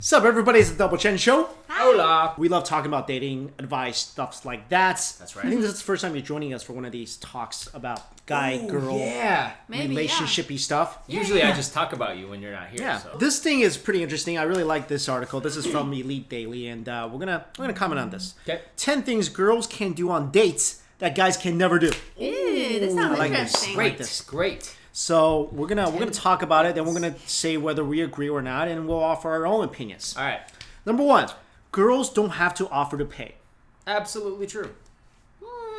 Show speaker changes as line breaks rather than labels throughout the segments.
Sup, everybody? It's the Double Chen Show.
Hi.
Hola.
We love talking about dating, advice, stuff like that.
That's right.
I think this is the first time you're joining us for one of these talks about guy-girl relationship-y stuff.
Usually I just talk about you when you're not here.
Yeah.
So.
This thing is pretty interesting. I really like this article. This is from Elite Daily, and we're gonna comment on this.
Okay.
10 things girls can do on dates that guys can never do.
Ew, this sounds interesting.
Great.
So we're gonna talk about it, then we're gonna say whether we agree or not, and we'll offer our own opinions.
All right.
Number 1, girls don't have to offer to pay.
Absolutely true.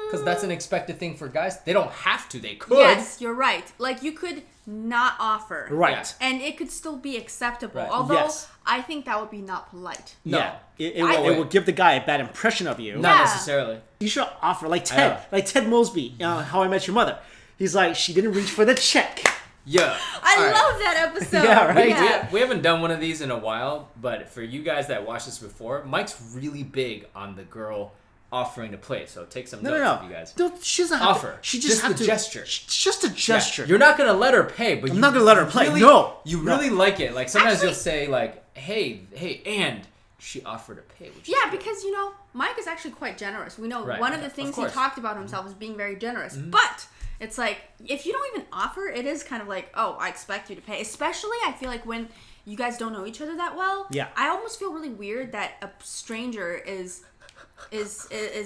Because that's an expected thing for guys. They don't have to. They could.
Yes, you're right. Like, you could not offer.
Right.
Yeah.
And it could still be acceptable.
Right.
Although,
Yes.
I think that would be not polite.
No.
Yeah, it will give the guy a bad impression of you.
Not
Yeah.
necessarily.
You should offer, like Ted Mosby, How I Met Your Mother. He's like, she didn't reach for the check.
Yeah.
I
All right.
love that episode.
Yeah, right?
We haven't done one of these in a while, but for you guys that watched this before, Mike's really big on the girl offering to play. So take some notes,
No.
you guys.
No, she doesn't have
Offer.
to. She just have
the
to.
gesture.
Just a gesture.
Yeah. You're not gonna let her pay, but
I'm not gonna let her play.
Really,
No.
You
No.
really like it. Like sometimes
Actually-
you'll say like, "Hey, and she offered to pay." Which is
Yeah,
great.
because, Mike is actually quite generous. We know
Right.
one of the
Of
things he
course.
talked about himself is being very generous. But it's like, if you don't even offer, it is kind of like, oh, I expect you to pay. Especially, I feel like when you guys don't know each other that well.
Yeah.
I almost feel really weird that a stranger is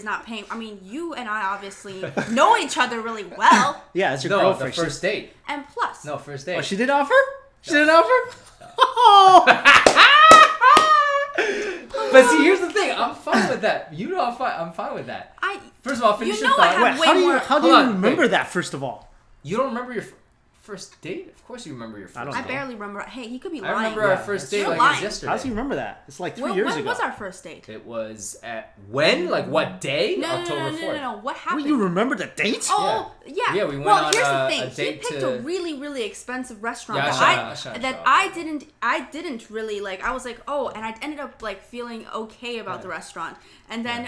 not paying. I mean, you and I obviously know each other really well.
Yeah, it's your
no,
girlfriend.
the first date.
And plus,
No, first date.
Oh, she did offer? She didn't offer? Oh!
But see, here's the thing. I'm fine with that. I'm fine with that. First of all, finish your
I
thought.
have
Wait,
way
how do you
more-
how do
Hold
you
on,
remember
wait.
that, first of all?
You don't remember your first date? Of course you remember your first
I don't
date.
I barely remember. Hey, he could be
I
lying.
remember our first date
You're
like it
lying.
was yesterday.
How does he remember that? It's like 3 years
When
ago.
was our first date?
It was at when? Like what day?
No,
October 4th.
no. What happened?
Wait, you remember the date?
Oh, yeah.
Yeah, we went
well,
on
here's
a
the thing. He
date
picked
to-
a really, really expensive restaurant
Yeah,
that I didn't really like. I was like, oh, and I ended up like feeling okay about the restaurant. And then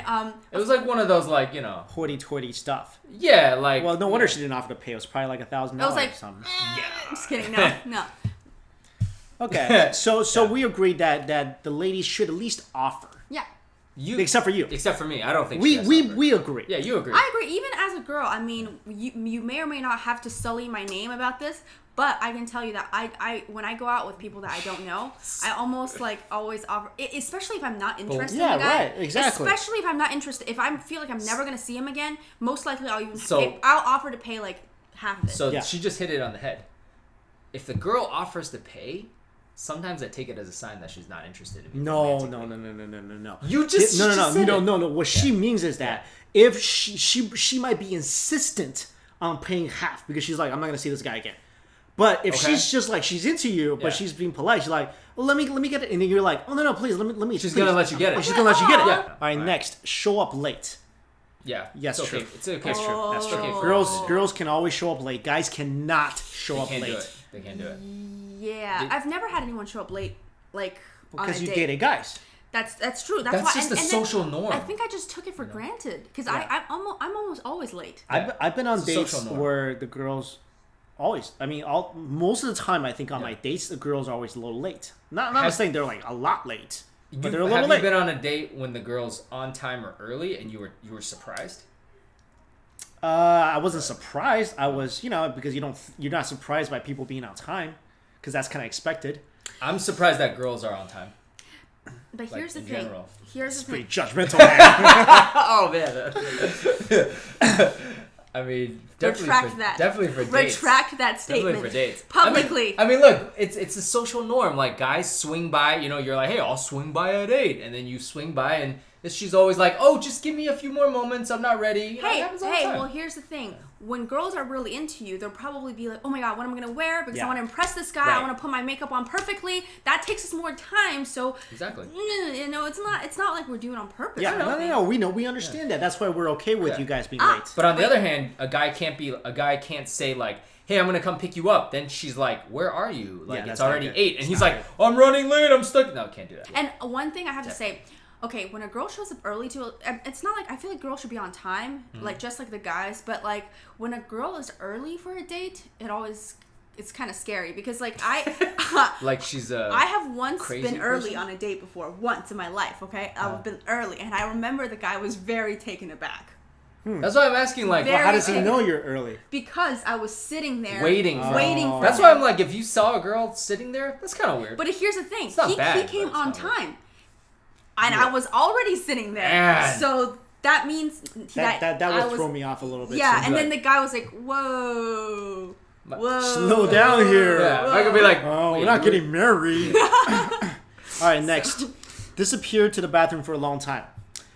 It was like one of those like,
Hoity-toity stuff.
yeah, like
Well, no wonder she didn't offer to pay. It was probably like $1,000
I was like,
or something.
just kidding. No.
Okay, so we agreed that the ladies should at least offer.
Yeah.
you
Except for you.
Except for me. I don't think she has number.
We agree.
Yeah, you agree.
I agree. Even as a girl, I mean, you may or may not have to sully my name about this, but I can tell you that I when I go out with people that I don't know, I almost like always offer, especially if I'm not interested
Yeah,
in the guy.
right, exactly.
Especially if I'm not interested. If I feel like I'm never gonna see him again, most likely I'll
So-
I'll offer to pay like half of it.
So
Yeah.
she just hit it on the head. If the girl offers to pay, sometimes I take it as a sign that she's not interested in me.
No.
You just
No. What she means is that if she might be insistent on paying half because she's like, I'm not gonna see this guy again. But if
Okay.
she's just like she's into you, but
Yeah.
she's being polite, she's like, well, let me get it, and then you're like, oh no, please, let me.
She's
please.
gonna let you get it.
She's gonna let you get it.
Yeah.
All right, next, show up late.
Yeah.
Yes,
it's okay.
true.
It's okay.
That's true. That's true.
Okay, for
Girls can always show up late. Guys cannot show
They
up
can't
late
do it. They can't do it.
yeah,
Did-
I've never had anyone show up late like on
because
a
you
date.
dated guys.
That's true. That's
That's
why.
just
and
the
then
social norm.
I think I just took it for granted because
Yeah.
I'm almost always late.
I've been on
It's a
dates
social norm.
where the girls always. I mean, most of the time, I think on my dates, the girls are always a little late. Not saying they're like a lot late, but they're a little
Have
late.
you been on a date when the girl's on time or early and you were surprised?
I wasn't surprised. I was, because you're not surprised by people being on time, because that's kind of expected.
I'm surprised that girls are on time.
But
Like,
here's the
in
thing.
general.
Here's
It's
the
pretty
thing.
judgmental, man.
Oh man. I mean, definitely for dates.
Retract that statement.
Definitely for dates.
Publicly.
I mean, look, it's a social norm. Like guys swing by, you're like, hey, I'll swing by at 8, and then you swing by, and she's always like, oh, just give me a few more moments. I'm not ready. You know, it happens all the time.
well, here's the thing. When girls are really into you, they'll probably be like, oh my god, what am I going to wear? Because
Yeah.
I want to impress this guy. I
Right.
want to put my makeup on perfectly. That takes us more time. So,
Exactly.
it's not like we're doing it on purpose.
Yeah,
or anything.
no. We understand that. That's why we're okay with
Yeah.
you guys being late.
But on the other hand, a guy can't say like, hey, I'm gonna come pick you up. Then she's like, where are you? Like,
Yeah,
it's
that's not
already
good.
8, and
It's
he's
not
like, I'm running late. I'm stuck. No, can't do that.
And one thing I have to say, okay, when a girl shows up early to, it's not like, I feel like girls should be on time, like just like the guys, but like when a girl is early for a date, it always it's kind of scary because like I
like she's
I have once
crazy
been early
person?
on a date before, once in my life. Okay, I've been early, and I remember the guy was very taken aback.
That's why I'm asking, like,
Very
How does he
taken-
know you're early?
Because I was sitting there
waiting for
for
That's
him.
why I'm like, if you saw a girl sitting there, that's kind of weird.
But here's the thing.
not
He
bad,
came
but
on
it's not
time. And I was already sitting there.
Man.
So that means
That
I
would
was,
throw me off a little bit.
Yeah,
too.
and then the guy was like, whoa. Whoa.
Slow down here.
Yeah, I could be like,
Oh,
wait,
we're not
you-
getting married. All right, next. Disappeared to the bathroom for a long time.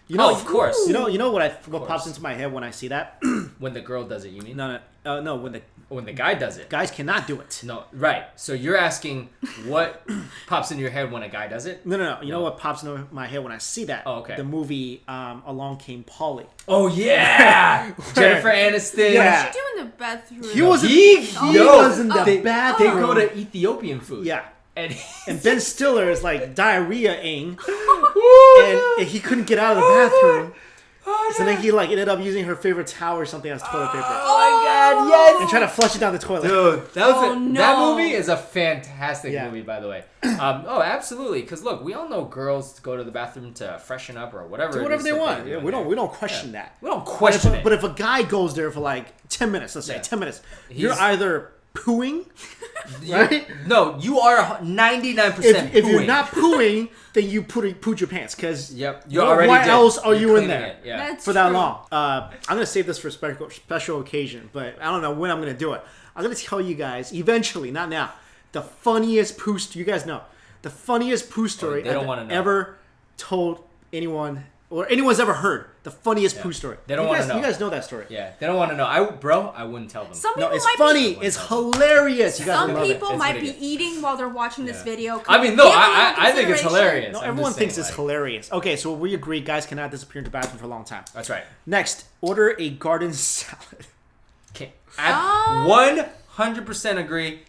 You know,
Oh, of course.
You know what
course.
pops into my head when I see that?
When the girl does it, you mean?
No, when the
guy does it.
guys cannot do it.
No, right. So you're asking what pops into your head when a guy does it?
No. You know what pops into my head when I see that?
Oh, okay.
The movie Along Came Polly.
Oh yeah, Jennifer Aniston.
Yeah.
What did you do in the bathroom?
He was
He
was in the
they
bathroom.
go to Ethiopian food.
Yeah.
And
And Ben Stiller is like diarrhea-ing, and he couldn't get out of the bathroom. So then he like ended up using her favorite towel or something as toilet paper,
oh my god, yes.
and trying to flush it down the toilet.
Dude, that was
Oh,
that
no.
movie is a fantastic
Yeah.
movie, by the way. Oh, absolutely. Because look, we all know girls go to the bathroom to freshen up or whatever.
Do
it
whatever
is
they
that
want.
do
Yeah,
in
we
there.
don't question that.
We don't question it.
But if a guy goes there for like 10 minutes, let's say
Yeah.
10 minutes, you're
He's-
either pooing, right?
No, you are 99%
If you're
pooing.
not pooing, then you put your pants because
Yep, you already
why
did.
else are
You're
you in
cleaning
there
it, yeah.
That's
for that
true.
long? I'm gonna save this for a special occasion, but I don't know when I'm gonna do it. I'm gonna tell you guys eventually, not now. The funniest poo. You guys know the funniest poo story
they don't
I've
wanna know.
ever told anyone or anyone's ever heard. The funniest
Yeah.
poo story.
They don't
You
wanna
guys-
know.
You guys know that story.
Yeah, they don't want to know. I wouldn't tell them.
Some
No,
people
it's
might
funny.
Be,
It's hilarious. You guys
some
will love it.
people
It's
might
pretty
be
good.
eating while they're watching this
Yeah.
video.
I mean, no,
Give them
I think it's
consideration.
hilarious.
No,
I'm
everyone
just
thinks
saying,
it's
like,
hilarious. Okay, so we agree guys cannot disappear into the bathroom for a long time.
That's right.
Next, order a garden salad.
Okay.
Oh.
100% agree.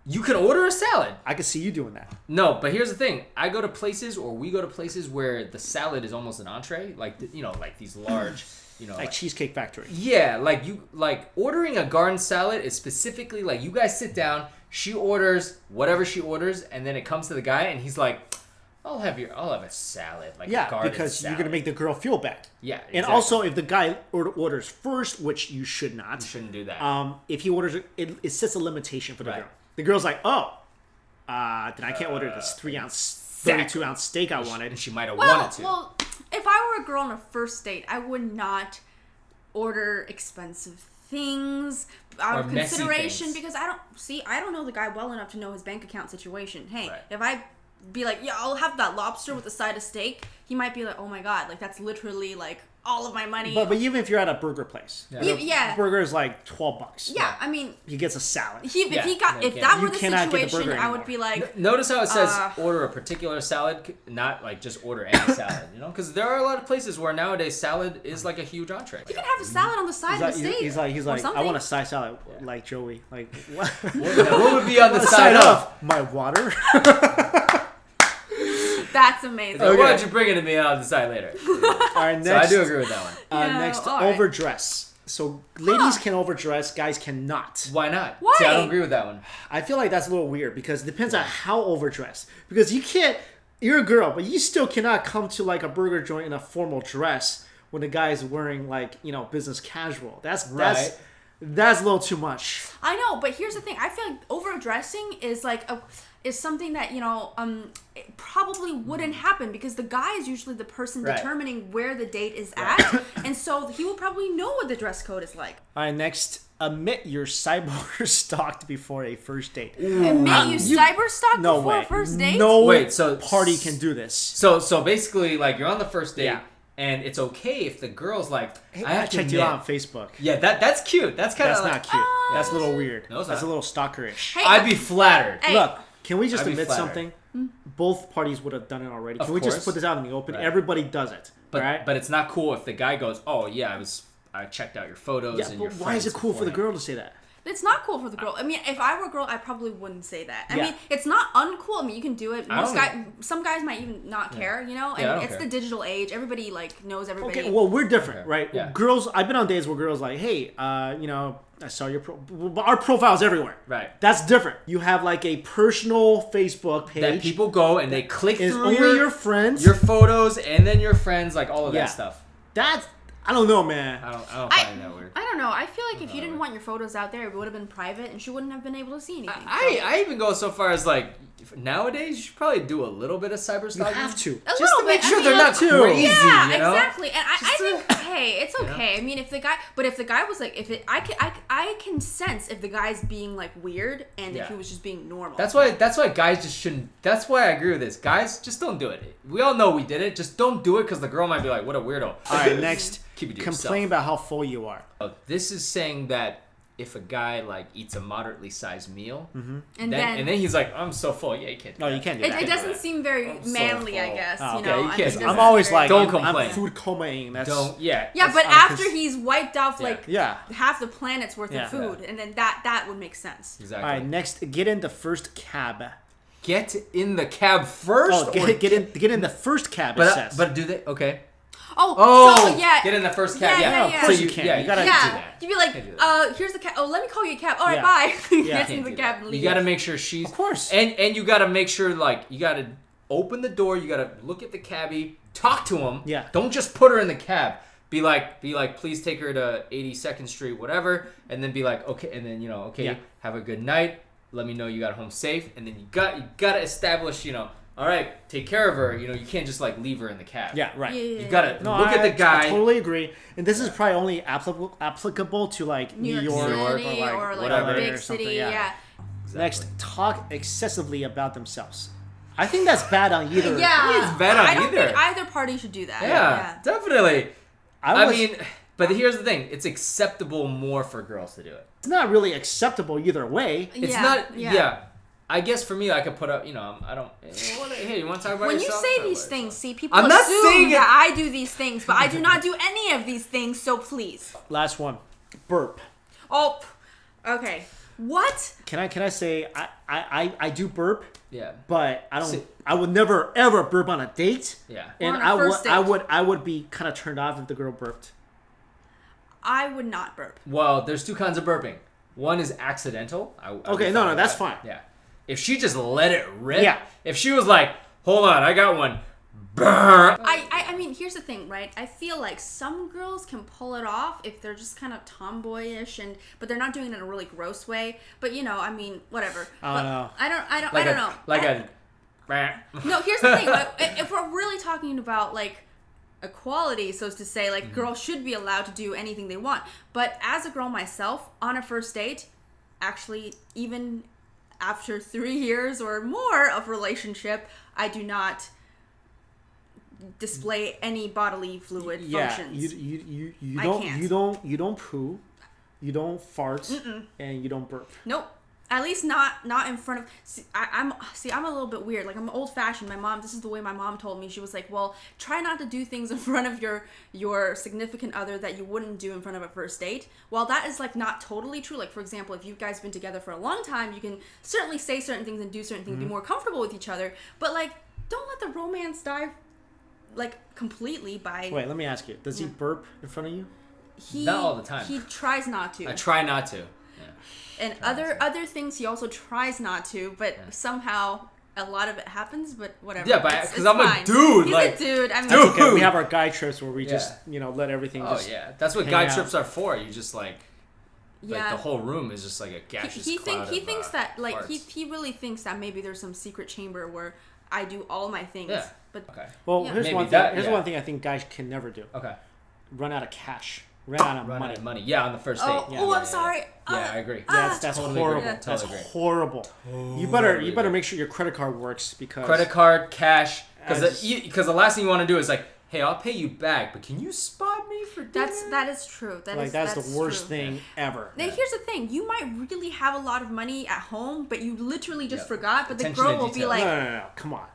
You can order a salad.
I could see you doing that.
No, but here's the thing. I go to places, or we go to places where the salad is almost an entree, like like these large,
Like Cheesecake Factory.
yeah, like ordering a garden salad is specifically like you guys sit down, she orders whatever she orders, and then it comes to the guy, and he's like, I'll have a salad, like a
Yeah,
garden
because
salad.
you're going to make the girl feel bad.
Yeah,
And
exactly.
also, if the guy orders first, which you should not,
you shouldn't do that.
if he orders it sets a limitation for the
Right.
girl. The girl's like, oh, then I can't order this 3-ounce, 32-ounce steak I wanted.
and she might have
Well,
wanted to.
well, if I were a girl on a first date, I would not order expensive things out
Or
of
messy
consideration
things.
because I don't know the guy well enough to know his bank account situation. Hey,
Right.
if I be like, yeah, I'll have that lobster with a side of steak, he might be like, oh my god, like that's literally like all of my money.
But even if you're at a burger place,
Yeah.
Yeah.
burger is like $12.
Yeah, I mean,
He gets a salad.
if
Yeah,
he got
no,
if
you
that
can't.
were
You
the
cannot get the
situation,
burger
I would
anymore.
be like,
Notice how it says order a particular salad, not like just order any salad, Because there are a lot of places where nowadays salad is like a huge entree.
you can have the salad on the side of the steak.
He's
or
like, I
something.
want a side salad like Joey. Like, what?
What would be on the
The
side of?
My water.
That's amazing.
Why don't you bring it to me and I'll decide later.
All right, next.
So I do agree with that one.
Yeah,
Next,
all right.
overdress. So ladies can overdress, guys cannot.
Why not?
Why?
See, I don't agree with that one.
I feel like that's a little weird because it depends on how overdressed. Because you can't, you're a girl, but you still cannot come to like a burger joint in a formal dress when the guy is wearing like, business casual. That's
Right.
that's a little too much.
I know, but here's the thing. I feel like overdressing is like is something that it probably wouldn't happen because the guy is usually the person
Right.
determining where the date is at, and so he will probably know what the dress code is like.
All right, next, admit you're cyber stalked before a first date.
Admit you cyber stalked
No
before
way.
a first date?
No
Wait, so-
party can do this.
So basically, like you're on the first date,
Yeah.
and it's okay if the girl's like,
Hey,
I have to
checked you
admit-
out on Facebook.
Yeah, that's cute. That's kind
That's
of
not cute. That's a little weird.
No, it's
That's a
not.
little stalkerish.
Hey,
I'd be flattered.
Hey.
Look, can we just
I'd be
admit
flattered.
something? Both parties would have done it already.
Of
Can we just
course.
put this out in the open?
Right.
Everybody does it,
But
right?
but it's not cool if the guy goes, oh yeah, I checked out your photos
yeah,
and
but
your
why is it
friends
cool for the
beforehand.
girl to say that?
It's not cool for the girl. I mean, if I were a girl, I probably wouldn't say that. I
Yeah.
mean, it's not uncool. I mean, you can do it.
I
Most
don't
some guys might even not care, And
Yeah, I don't
it's
care.
the digital age. Everybody knows everybody.
Okay, well, we're different,
Okay.
right?
Yeah.
Girls, I've been on dates where girls like, hey, I saw your our profile's everywhere.
Right.
That's different. You have like a personal Facebook page
that people go and they click through
only your friends,
your photos, and then your friends, like all of that stuff.
That's I don't know, man.
I don't find that weird.
I don't know. I feel like if you didn't want your photos out there, it would have been private, and she wouldn't have been able to see anything.
I even go so far as like nowadays you should probably do a little bit of cyber stalking.
You have to.
Just to make sure they're not crazy.
Yeah,
you know?
exactly. And I think, hey, it's okay. I mean, if the guy was like, I can sense if the guy's being like weird and if he was just being normal.
That's why guys just shouldn't. That's why I agree with this. Guys, just don't do it. We all know we did it. Just don't do it because the girl might be like, what a weirdo.
All right, next.
Keep it to
Complain
yourself.
about how full you are.
This is saying that if a guy like eats a moderately sized meal,
and
then he's like, I'm so full. Yeah, you can't.
No, you can't do that.
It doesn't seem very manly, I guess.
Oh,
you know,
you can't.
I'm always like,
don't complain.
I'm food comaing. That's
Don't. Yeah.
Yeah, but after he's wiped off like half the planet's worth of food, and then that would make sense.
Exactly.
All right, next, get in the first cab.
Get in the cab first.
Oh, get in the first cab. It says.
But do they? Okay.
So yeah.
Get in the first cab.
Yeah.
Of course you can.
Yeah,
you gotta
do that.
You'd be like, here's the cab. Oh, let me call you a cab. All right, bye. Get in the cab and leave.
You gotta make sure she's.
Of course.
And you gotta make sure like you gotta open the door. You gotta look at the cabbie. Talk to him.
Yeah.
Don't just put her in the cab. Be like, please take her to 82nd Street, whatever, and then be like, okay, and then okay, have a good night. Let me know you got home safe, and then you gotta establish, all right, take care of her. You can't just like leave her in the cab.
Yeah, right.
You gotta look at the guy.
I totally agree, and this is probably only applicable to like New York
City
or like
whatever.
a big
or something.
city.
Yeah.
Exactly.
Next, talk excessively about themselves. I think that's bad on either.
Yeah,
it's bad on
I don't
either.
think either party should do that.
Yeah, definitely. I
was,
mean, but here's the thing: it's acceptable more for girls to do it.
It's not really acceptable either way.
It's not. Yeah. I guess for me, I could put up. I don't. Hey, you want to talk about
when
yourself?
you say these things, see, people
I'm not
assume
saying
that I do these things, but I do not do any of these things. So please.
Last one, burp.
Oh, okay. What?
Can I say I do burp?
Yeah.
But I don't. I would never ever burp on a date.
Yeah.
And
on a first date.
I would be kind of turned off if the girl burped.
I would not burp.
Well, there's two kinds of burping. One is accidental.
Okay, no, that's fine.
Yeah. If she just let it rip.
Yeah.
If she was like, hold on, I got one. Brr.
I mean, here's the thing, right? I feel like some girls can pull it off if they're just kind of tomboyish but they're not doing it in a really gross way. But I mean, whatever.
I don't know.
I don't know. No, here's the thing. If we're really talking about like equality, so as to say, like girls should be allowed to do anything they want. But as a girl myself, on a first date, actually, even after 3 years or more of relationship, I do not display any bodily fluid functions.
You don't poo, you don't fart, and you don't burp.
Nope. At least not in front of. I'm a little bit weird. Like I'm old fashioned. My mom. This is the way my mom told me. She was like, "Well, try not to do things in front of your significant other that you wouldn't do in front of a first date." While that is like not totally true. Like for example, if you guys been together for a long time, you can certainly say certain things and do certain things, be more comfortable with each other. But like, don't let the romance die, like completely by.
Wait, let me ask you. Does he burp in front of you?
Not all the time.
He tries not to.
I try not to.
And other things he also tries not to, but somehow a lot of it happens. But whatever.
Yeah, because I'm a dude.
He's
like,
a dude. I mean,
Dude. Okay, we have our guy trips where we just let everything.
Oh
just
that's what guy
out.
trips are for. You just like the whole room is just like a gaseous cloud
he
of,
thinks that like
farts.
he really thinks that maybe there's some secret chamber where I do all my things.
Yeah.
But
well, here's
Maybe
one thing.
that-
Here's
yeah.
one thing I think guys can never do.
Okay.
Run out of cash. Run out of money.
Yeah, on the first date.
I'm sorry.
Yeah, I agree.
That's
Totally
horrible.
agree.
That's
Totally agree.
horrible. You better make sure your credit card works because
Credit card, cash, because the last thing you want to do is like, hey, I'll pay you back, but can you spot me for dinner?
That is true.
That's the worst thing ever.
Now, here's the thing: you might really have a lot of money at home, but you literally just forgot. But
Attention
the girl
to
will be
detail.
like,
No, come on.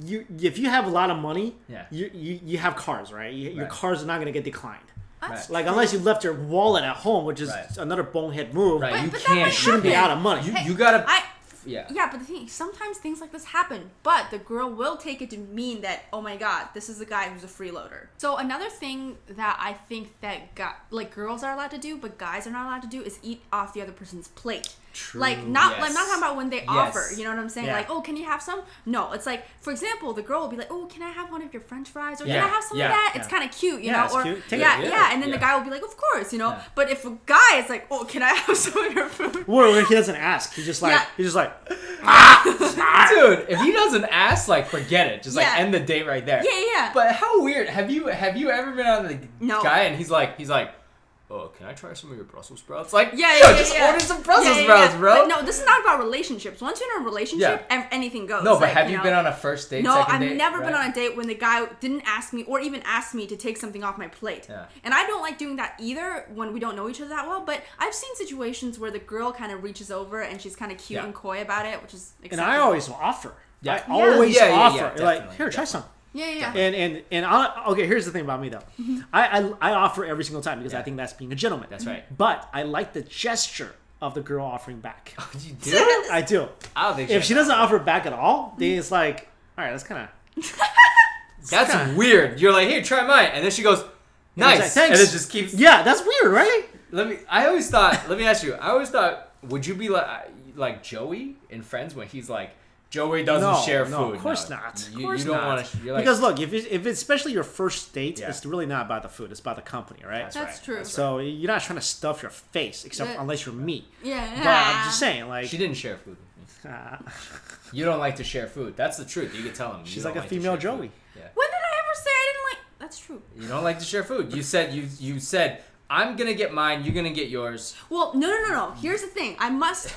You if you have a lot of money,
Yeah.
you have cars, right? Your cars are not gonna get declined.
That's
Like unless you left your wallet at home, which is
Right.
another bonehead move.
Right, you
but that
can't.
might
You shouldn't be
happen.
out of money.
You gotta
Yeah, but the thing, sometimes things like this happen, but the girl will take it to mean that, oh my god, this is a guy who's a freeloader. So another thing that I think that girls are allowed to do, but guys are not allowed to do, is eat off the other person's plate.
True.
Like, not talking about when they offer, you know what I'm saying?
Yeah.
Like, oh, can you have some? No, it's like, for example, the girl will be like, oh, can I have one of your French fries? Or can I have some of that? It's kind of cute, you know?
It's
or
cute.
and then the guy will be like, of course, you know? But if a guy is like, oh, can I have some of your food?
Or he doesn't ask. He's just like,
dude, if he doesn't ask, like, forget it. Just like end the date right there.
Yeah.
But how weird? Have you ever been on the guy and he's like, oh, can I try some of your Brussels sprouts? Like, just order some Brussels sprouts, bro.
But no, this is not about relationships. Once you're in a relationship, anything goes.
No, but have you been on a first date?
No,
second
I've
date,
never been on a date when the guy didn't ask me or even asked me to take something off my plate.
Yeah.
And I don't like doing that either when we don't know each other that well. But I've seen situations where the girl kind of reaches over and she's kind of cute and coy about it, which is acceptable.
and I always offer.
Yeah.
I always offer. Like,
definitely.
here, try some.
Yeah.
And okay, here's the thing about me though. I offer every single time because I think that's being a gentleman.
That's right.
But I like the gesture of the girl offering back.
Oh, you do?
I do.
I don't think
If she doesn't offer back at all, then it's like, all right, that's kind of.
That's weird. You're like, here, try mine, and then she goes, nice,
like, thanks.
and it just keeps.
Yeah, that's weird, right?
Let me ask you. I always thought, would you be like Joey in Friends when he's like, Joey doesn't share food?
No, of course not.
You don't want to.
Because look, if it's especially your first date, it's really not about the food. It's about the company, right?
That's true.
So you're not trying to stuff your face, unless you're me.
Yeah.
But I'm just saying, like,
She didn't share food with me. You don't like to share food. That's the truth. You can tell him.
she's like a female Joey.
Yeah.
When did I ever say I didn't like? That's true.
You don't like to share food. You said you said I'm gonna get mine. You're gonna get yours.
Well, no. Here's the thing. I must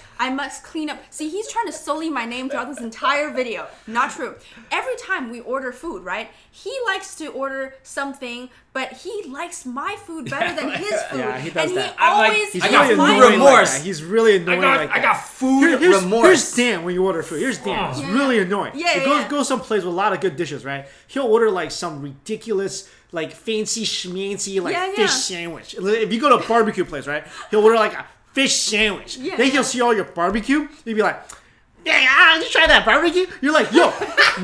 clean up. See, he's trying to sully my name throughout this entire video. Not true. Every time we order food, right? He likes to order something, but he likes my food better than his food.
Yeah, he does
and
that.
he always
He's
I got
really
food
annoying
remorse.
Like that. He's really annoying like that.
I got food remorse.
Here's Dan when you order food. Here's Dan. It's really annoying.
Yeah.
Go someplace with a lot of good dishes, right? He'll order like some ridiculous, like fancy schmancy, like fish sandwich. If you go to a barbecue place, right? He'll order like a fish sandwich.
Yeah,
then he'll see all your barbecue. He'll be like, yeah, did you try that barbecue? You're like, yo,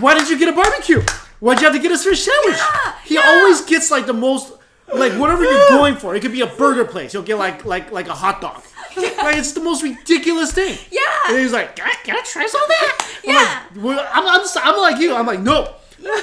why did you get a barbecue? Why'd you have to get a fish sandwich? He always gets like the most, like whatever you're going for. It could be a burger place. He'll get like a hot dog. Like it's the most ridiculous thing.
Yeah.
And he's like, can I try some of that?
Yeah.
I'm like, I'm like you. I'm like, no.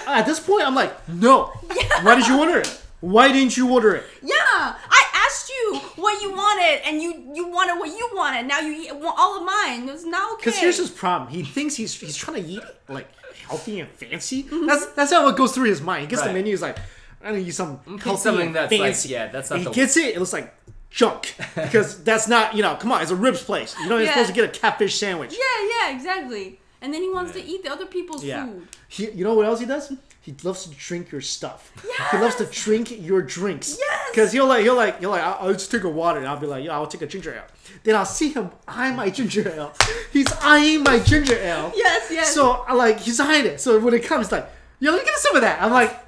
At this point, I'm like, no.
Yeah.
Why did you order it? Why didn't you order it?
Yeah, I asked you what you wanted, and you wanted what you wanted. Now you eat all of mine. It's not okay.
Because here's his problem. He thinks he's trying to eat like healthy and fancy. That's how it goes through his mind. He gets the menu. He's like, I'm gonna eat some healthy
something
and
that's
fancy.
like, that's not.
And he gets it. It looks like junk because that's not. Come on. It's a ribs place. You're supposed to get a catfish sandwich.
Yeah, exactly. And then he wants to eat the other people's food.
You know what else he does? He loves to drink your stuff.
Yes.
He loves to drink your drinks.
Yes.
Because he'll like, I'll just take a water and I'll be like, yo, I'll take a ginger ale. Then I'll see him eye my ginger ale. He's eyeing my ginger ale.
Yes.
So he's eyeing it. So when it comes, like, yo, let me get a sip of that. I'm like,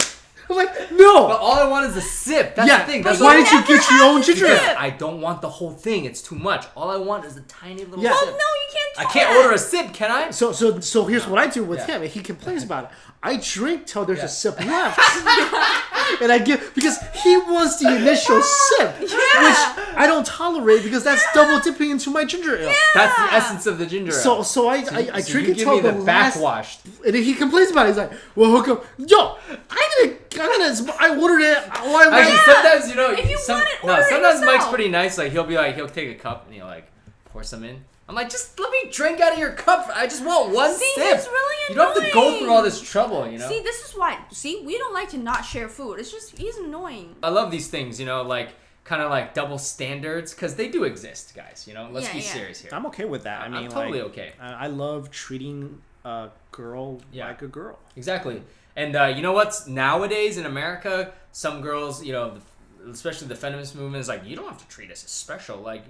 no.
But all I want is a sip. That's the thing. That's
why didn't you get your own ginger ale?
I don't want the whole thing. It's too much. All I want is a tiny little
Yeah.
sip.
Well, no, you can't do
I can't order a sip, can I?
So here's what I do with him. And he complains about it. I drink till there's a sip left. And I give, because he wants the initial sip, which I don't tolerate because that's double dipping into my ginger ale.
That's the essence of the ginger ale.
So I drink it
give
till
me
the
the
last.
backwashed.
And he complains about it. He's like, well, how come? Yo, I ordered it.
Actually, sometimes,
If you want it, order it
sometimes Mike's
yourself.
pretty nice. Like, he'll take a cup and he'll like pour some in. I'm like, just let me drink out of your cup. I just want one sip.
He's really
You don't have to go
annoying.
through all this trouble,
See, this is why. See, we don't like to not share food. It's just, he's annoying.
I love these things, like kind of like double standards, because they do exist, guys. Let's be serious here.
I'm okay with that.
I'm totally okay.
I love treating a girl like a girl.
Exactly. And you know what's nowadays in America, some girls, especially the feminist movement, is like, you don't have to treat us as special. Like,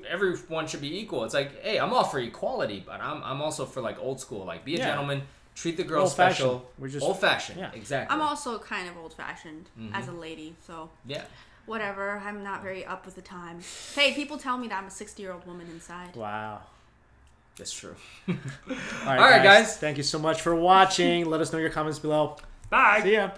everyone should be equal. It's like, hey, I'm all for equality, but I'm also for like old school. Like, be a gentleman, treat the girl special.
We're just
old fashioned.
Yeah.
Exactly.
I'm also kind of old fashioned as a lady, so
yeah.
Whatever. I'm not very up with the times. Hey, people tell me that I'm a 60-year-old woman inside.
Wow.
That's true.
All
right, guys.
Thank you so much for watching. Let us know your comments below.
Bye.
See ya.